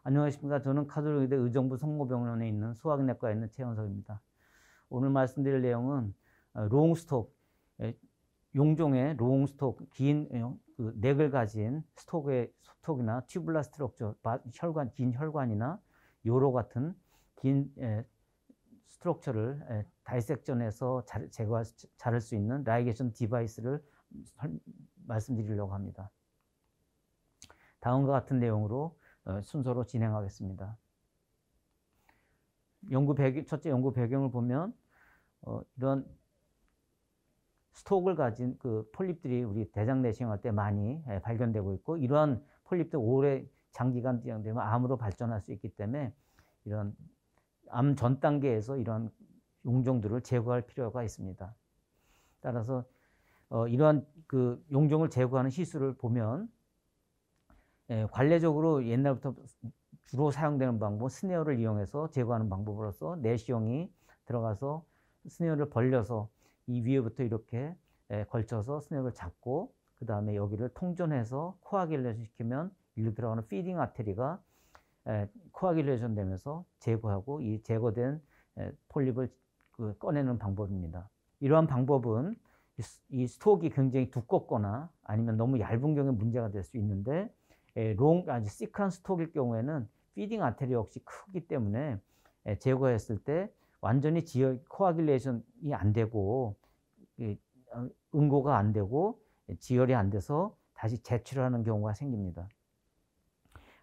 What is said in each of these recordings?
안녕하십니까. 저는 카톨릭의대 의정부 성모병원에 있는 소화기내과에 있는 최현석입니다. 오늘 말씀드릴 내용은 롱스톡, 용종의 롱스톡, 긴 넥을 가진 스톡이나 튜블라 스트럭처, 긴 혈관이나 요로 같은 긴 스트럭처를 다이섹션해서 자를 수 있는 라이게이션 디바이스를 말씀드리려고 합니다. 다음과 같은 내용으로 순서로 진행하겠습니다. 첫째 연구 배경을 보면 이런 스톡을 가진 그 폴립들이 우리 대장 내시경할 때 많이 발견되고 있고, 이러한 폴립들 오래 장기간 되면 암으로 발전할 수 있기 때문에 이런 암 전 단계에서 이런 용종들을 제거할 필요가 있습니다. 따라서 이러한 그 용종을 제거하는 시술을 보면 관례적으로 옛날부터 주로 사용되는 방법, 스네어를 이용해서 제거하는 방법으로서 내시경이 들어가서 스네어를 벌려서 이 위에부터 이렇게 걸쳐서 스네어를 잡고, 그 다음에 여기를 통전해서 코아길레이션 시키면 일로 들어가는 피딩 아테리가 코아길레이션 되면서 제거하고, 이 제거된 폴립을 꺼내는 방법입니다. 이러한 방법은 이 스톡이 굉장히 두껍거나 아니면 너무 얇은 경우에 문제가 될 수 있는데, 아주 시크한 스톡일 경우에는 피딩 아테리 역시 크기 때문에 제거했을 때 완전히 코아길레이션이 안 되고 응고가 안 되고 지혈이 안 돼서 다시 재출하는 경우가 생깁니다.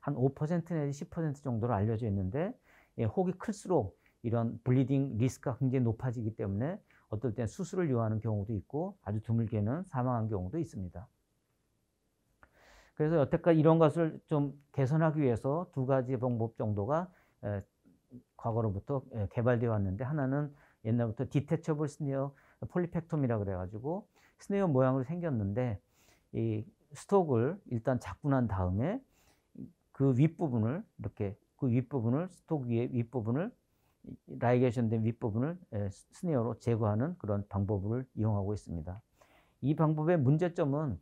한 5% 내지 10% 정도로 알려져 있는데, 혹이 클수록 이런 블리딩 리스크가 굉장히 높아지기 때문에 어떨 땐 수술을 요하는 경우도 있고 아주 드물게는 사망한 경우도 있습니다. 그래서 여태까지 이런 것을 좀 개선하기 위해서 두 가지 방법 정도가 과거로부터 개발되어 왔는데, 하나는 옛날부터 디태처블 스네어 폴리펙톰이라 그래가지고 스네어 모양으로 생겼는데, 이 스톡을 일단 잡고 난 다음에 그 윗부분을 이렇게 스톡 위에 윗부분을 라이게이션 된 윗부분을 스네어로 제거하는 그런 방법을 이용하고 있습니다. 이 방법의 문제점은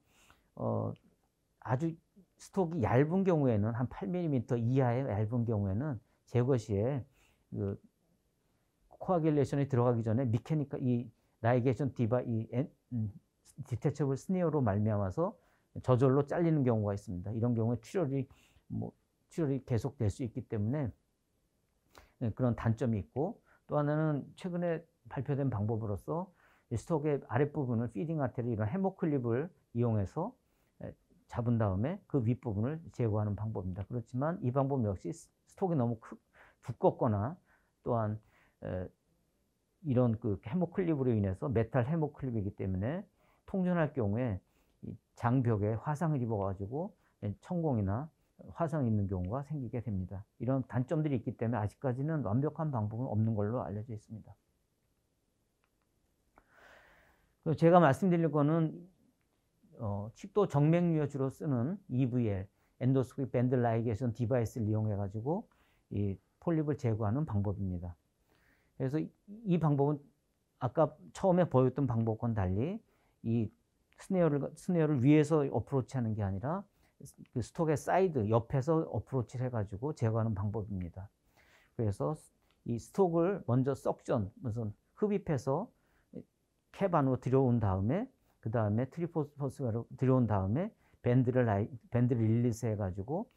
아주 스톡이 얇은 경우에는 한 8mm 이하의 얇은 경우에는 제거 시에 그 코아길레이션이 들어가기 전에 이 라이게이션 디태처블 스네어로 말미암아서 저절로 잘리는 경우가 있습니다. 이런 경우에 출혈이 계속될 수 있기 때문에 그런 단점이 있고, 또 하나는 최근에 발표된 방법으로서 스톡의 아랫부분을 피딩 아테리 이런 헤모클립을 이용해서 잡은 다음에 그 윗부분을 제거하는 방법입니다. 그렇지만 이 방법 역시 스톡이 너무 두껍거나 또한 이런 그 헤모클립으로 인해서 메탈 헤모클립이기 때문에 통전할 경우에 장벽에 화상을 입어가지고 천공이나 화상이 있는 경우가 생기게 됩니다. 이런 단점들이 있기 때문에 아직까지는 완벽한 방법은 없는 걸로 알려져 있습니다. 제가 말씀드릴 거는 칩도 정맥류에 주로 쓰는 EVL, 엔도스코픽 밴드 라이게이션 디바이스를 이용해 가지고 이 폴립을 제거하는 방법입니다. 그래서 이 방법은 아까 처음에 보였던 방법과는 달리 이 스네어를 위에서 어프로치하는 게 아니라 그 스톡의 사이드 옆에서 어프로치를 해가지고 제거하는 방법입니다. 그래서 이 스톡을 먼저 무슨 흡입해서 캡 안으로 들여온 다음에, 그 다음에 트리포스포스로 들여온 다음에 밴드를 릴리스 해가지고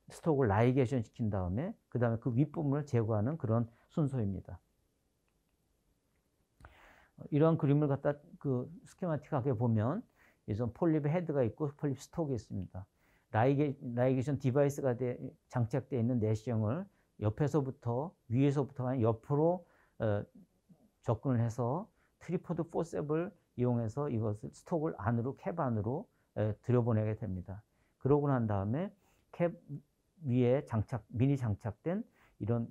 스톡을 라이게이션 시킨 다음에 그 다음에 그 윗부분을 제거하는 그런 순서입니다. 이런 그림을 갖다 스키마틱하게 보면 이전 폴립 헤드가 있고 폴립 스톡이 있습니다. 라이게이션 디바이스가 장착되어 있는 내시경을 위에서부터 옆으로 접근을 해서 트리포드 포셉을 이용해서 이것을 스톡을 캡 안으로 들여보내게 됩니다. 그러고 난 다음에 캡 위에 미리 장착된 이런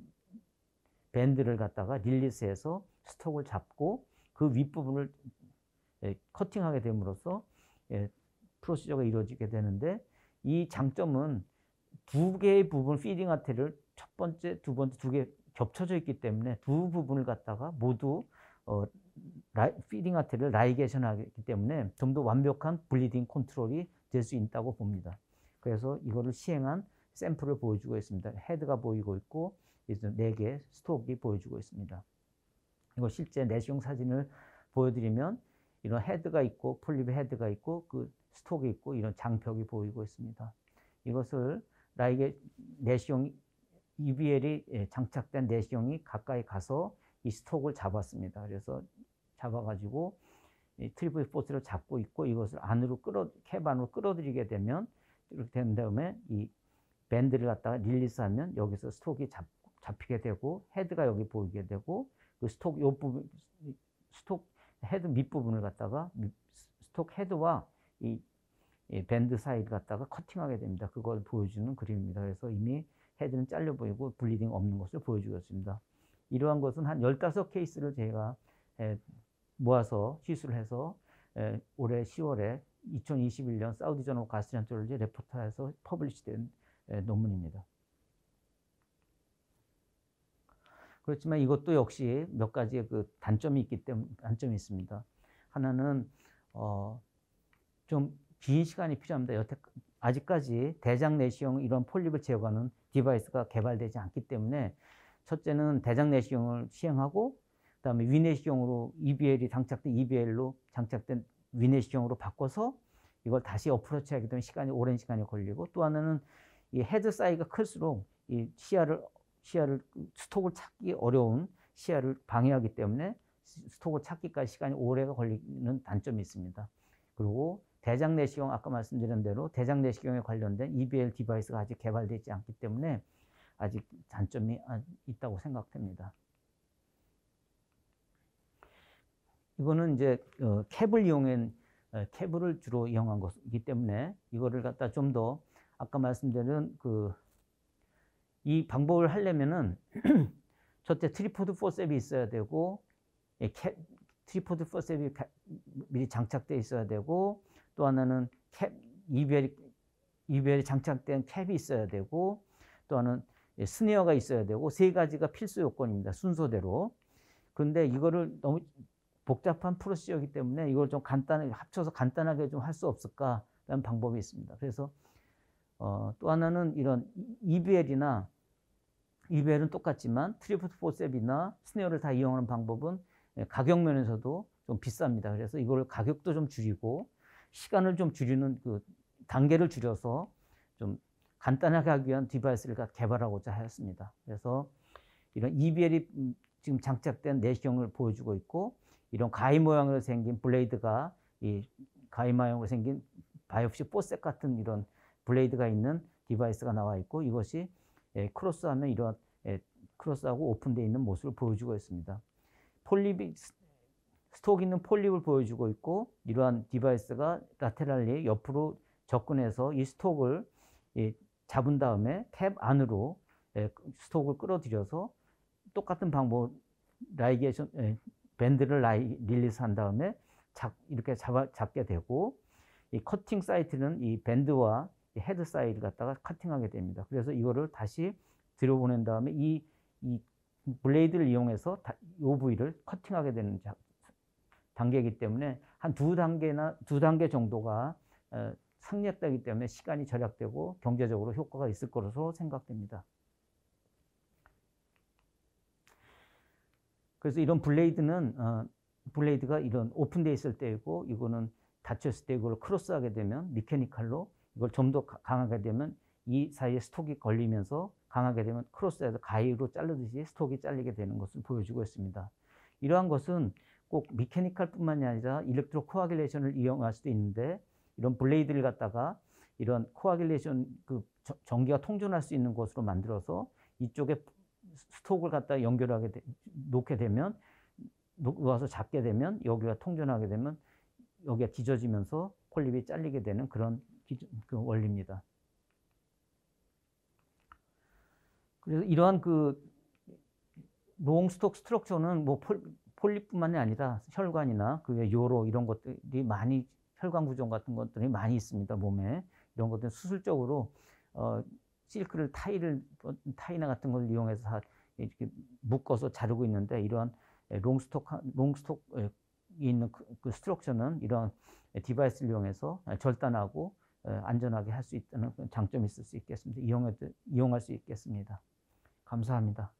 밴드를 갖다가 릴리스해서 스톡을 잡고 그 윗부분을 커팅하게 됨으로써 프로시저가 이루어지게 되는데, 이 장점은 두 개의 부분 피딩 아테리를 첫 번째, 두 번째 두 개 겹쳐져 있기 때문에 두 부분을 갖다가 모두 피딩 아테리를 라이게이션 하기 때문에 좀 더 완벽한 블리딩 컨트롤이 될 수 있다고 봅니다. 그래서 이거를 시행한 샘플을 보여주고 있습니다. 헤드가 보이고 있고 4개 스톡이 보여주고 있습니다. 이거 실제 내시용 사진을 보여드리면 이런 헤드가 있고 폴립 헤드가 있고 그 스톡이 있고 이런 장벽이 보이고 있습니다. 이것을 나에게 내시용 EBL이 장착된 내시용이 가까이 가서 이 스톡을 잡았습니다. 그래서 잡아가지고 이 트리플 포스를 잡고 있고 이것을 안으로 캡 안으로 끌어들이게 되면 이렇게 된 다음에 이 밴드를 갖다가 릴리스하면 여기서 스톡이 잡히게 되고 헤드가 여기 보이게 되고 그 스톡 요 부분 스톡 헤드 밑부분을 갖다가 스톡 헤드와 이 밴드 사이를 갖다가 커팅하게 됩니다. 그걸 보여주는 그림입니다. 그래서 이미 헤드는 잘려 보이고 블리딩 없는 것을 보여주었습니다. 이러한 것은 한 15케이스를 제가 모아서 시술을 해서 올해 10월에 2021년 사우디 저널 가스트로엔테롤로지 레포터에서 퍼블리시된 논문입니다. 그렇지만 이것도 역시 몇 가지의 그 단점이 있습니다. 하나는 좀 긴 시간이 필요합니다. 아직까지 대장 내시용 이런 폴립을 제거하는 디바이스가 개발되지 않기 때문에 첫째는 대장 내시용을 시행하고 그다음에 위내시용으로 EBL이 장착된 EBL로 장착된 위내시용으로 바꿔서 이걸 다시 어프로치하게 되면 오랜 시간이 걸리고 또 하나는 이 헤드 사이즈가 클수록 이 시야를 스톡을 찾기 어려운 시야를 방해하기 때문에 스톡을 찾기까지 시간이 오래가 걸리는 단점이 있습니다. 그리고 대장 내시경 아까 말씀드린 대로 대장 내시경에 관련된 EBL 디바이스가 아직 개발되지 않기 때문에 아직 단점이 있다고 생각됩니다. 이거는 이제 캡을 이용한 캡을 주로 이용한 것이기 때문에 이거를 갖다 좀 더 아까 말씀드린 이 방법을 하려면은 첫째 트리포드 포셉이 있어야 되고 트리포드 포셉이 미리 장착되어 있어야 되고 또 하나는 EBL이 장착된 캡이 있어야 되고 또 하나는 스네어가 있어야 되고 세 가지가 필수 요건입니다. 순서대로. 그런데 이거를 너무 복잡한 프로시저이기 때문에 이걸 좀 간단하게 합쳐서 간단하게 좀 할 수 없을까라는 방법이 있습니다. 그래서 또 하나는 이런 EBL은 똑같지만 트리포드 포셉이나 스네어를 다 이용하는 방법은 가격 면에서도 좀 비쌉니다. 그래서 이걸 가격도 좀 줄이고 시간을 좀 줄이는 그 단계를 줄여서 좀 간단하게 하기 위한 디바이스를 개발하고자 하였습니다. 그래서 이런 EBL이 지금 장착된 내시경을 보여주고 있고 이런 가위 모양으로 생긴 블레이드가 이 가위 모양으로 생긴 바이옵시 포셋 같은 이런 블레이드가 있는 디바이스가 나와 있고 이것이 크로스하면 이런 크로스하고 오픈되어 있는 모습을 보여주고 있습니다. 스톡 있는 폴립을 보여주고 있고 이러한 디바이스가 라테랄리 옆으로 접근해서 이 스톡을 잡은 다음에 캡 안으로 스톡을 끌어들여서 똑같은 방법 밴드를 릴리스한 다음에 이렇게 잡게 되고 이 커팅 사이트는 이 밴드와 이 헤드 사이를 갖다가 커팅하게 됩니다. 그래서 이거를 다시 들여보낸 다음에 이 블레이드를 이용해서 이 부위를 커팅하게 되는 단계이기 때문에 한 두 단계 정도가 상략되기 때문에 시간이 절약되고 경제적으로 효과가 있을 것으로 생각됩니다. 그래서 이런 블레이드가 이런 오픈되어 있을 때이고 이거는 닫혔을 때 이걸 크로스하게 되면 미케니컬로 이걸 좀 더 강하게 되면 이 사이에 스톡이 걸리면서 강하게 되면 크로스해서 가위로 자르듯이 스톡이 잘리게 되는 것을 보여주고 있습니다. 이러한 것은 꼭 미케니컬뿐만이 아니라 일렉트로 코아길레이션을 이용할 수도 있는데 이런 블레이드를 갖다가 이런 코아길레이션 전기가 통전할 수 있는 곳으로 만들어서 이쪽에 스톡을 갖다 놓게 되면 놓아서 잡게 되면 여기가 통전하게 되면 여기가 뒤져지면서 폴립이 잘리게 되는 그런 원리입니다. 그래서 이러한 롱스톡 스트럭처는 뭐 폴립뿐만이 아니라 혈관이나 그 외 요로 이런 것들이 많이 혈관 구조 같은 것들이 많이 있습니다. 몸에 이런 것들은 수술적으로 실크를 타이나 같은 걸 이용해서 다 이렇게 묶어서 자르고 있는데 이러한 롱스톡이 있는 그 스트럭처는 이런 디바이스를 이용해서 절단하고 안전하게 할 수 있다는 장점이 있을 수 있겠습니다. 이용할 수 있겠습니다. 감사합니다.